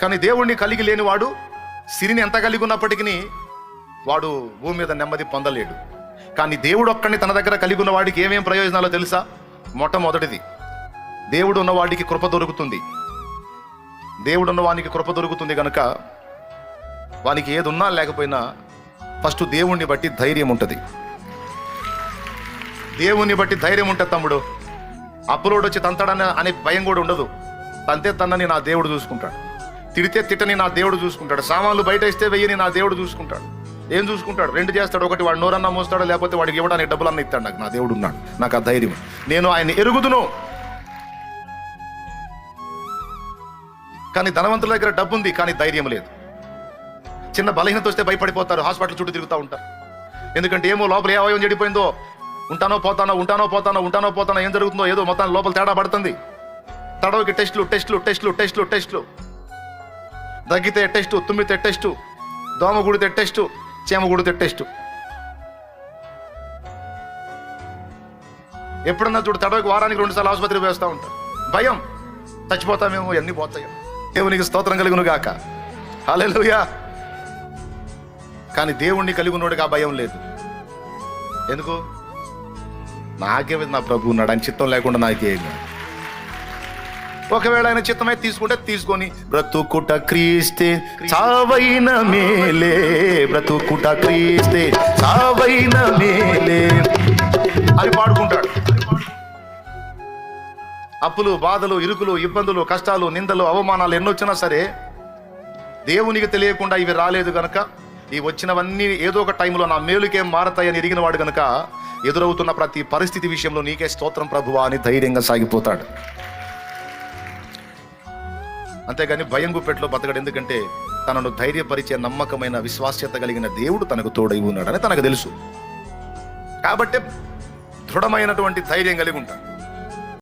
కానీ దేవుణ్ణి కలిగి లేనివాడు సిరిని ఎంత కలిగి ఉన్నప్పటికీ వాడు భూమి మీద నెమ్మది పొందలేడు. కానీ దేవుడు ఒక్కడిని తన దగ్గర కలిగి ఉన్న వాడికి ఏమేం ప్రయోజనాలో తెలుసా? మొట్టమొదటిది, దేవుడు ఉన్నవాడికి కృప దొరుకుతుంది. దేవుడు ఉన్నవానికి కృప దొరుకుతుంది కనుక వానికి ఏది ఉన్నా లేకపోయినా ఫస్ట్ దేవుణ్ణి బట్టి ధైర్యం ఉంటుంది. దేవుణ్ణి బట్టి ధైర్యం ఉంటుంది తమ్ముడు. అప్పులోడు వచ్చి తంతాడని అనే భయం కూడా ఉండదు. తంతే తన్నని నా దేవుడు చూసుకుంటాడు, తిడితే తిట్టని నా దేవుడు చూసుకుంటాడు, సామాన్లు బయట ఇస్తే వెయ్యని నా దేవుడు చూసుకుంటాడు. ఏం చూసుకుంటాడు? రెండు చేస్తాడు. ఒకటి వాడు నోరన్నా మోస్తాడు, లేకపోతే వాడికి ఇవ్వడానికి డబ్బులన్నా ఇస్తాడు. నాకు నా దేవుడు ఉన్నాడు, నాకు ఆ ధైర్యం. నేను ఆయన ఎరుగుదును. కానీ ధనవంతుల దగ్గర డబ్బు ఉంది కానీ ధైర్యం లేదు. చిన్న బలహీనత వస్తే భయపడిపోతారు, హాస్పిటల్ చుట్టూ తిరుగుతూ ఉంటారు. ఎందుకంటే ఏమో లోపల ఏ అవయవం చెడిపోయిందో, ఉంటానో పోతానో ఏం జరుగుతుందో ఏదో మొత్తాన్ని లోపల తేడా పడుతుంది. తడవకి టెస్టులు, దగ్గితే టెస్టు, తుమ్మితే టెస్టు, దోమ గుడితే టెస్టు, చీమ గుడితే టెస్టు. ఎప్పుడన్నా చూడు తడవకి వారానికి 2 సార్లు ఆసుపత్రికి వేస్తూ ఉంటారు. భయం, చచ్చిపోతామేమో, ఎన్ని పోతాయో. దేవునికి స్తోత్రం కలుగును గాక. హల్లెలూయా. కానీ దేవుణ్ణి కలిగి ఉన్నోడికి ఆ భయం లేదు. ఎందుకు? నాకేమి, నా ప్రభు ఉన్నాడు, ఆయన చిత్తం లేకుండా నాకేం. ఒకవేళ ఆయన చిత్తమే తీసుకుంటే తీసుకొని, బ్రతుకుట క్రీస్తే చావైన మేలే, బ్రతుకుట క్రీస్తే చావైన మేలే అని పాడుకుంటాడు. అప్పులు, బాధలు, ఇరుకులు, ఇబ్బందులు, కష్టాలు, నిందలు, అవమానాలు ఎన్నొచ్చినా సరే దేవునికి తెలియకుండా ఇవి రాలేదు కనుక, ఈ వచ్చినవన్నీ ఏదో ఒక టైంలో నా మేలుకేం మారతాయని ఎరిగిన వాడు కనుక ఎదురవుతున్న ప్రతి పరిస్థితి విషయంలో నీకే స్తోత్రం ప్రభువా అని ధైర్యంగా సాగిపోతాడు. అంతేగాని భయం గుప్పెట్లో బతకడు. ఎందుకంటే తనను ధైర్యపరిచే నమ్మకమైన విశ్వాస్యత కలిగిన దేవుడు తనకు తోడై ఉన్నాడని తనకు తెలుసు. కాబట్టి దృఢమైనటువంటి ధైర్యం కలిగి ఉంటాడు.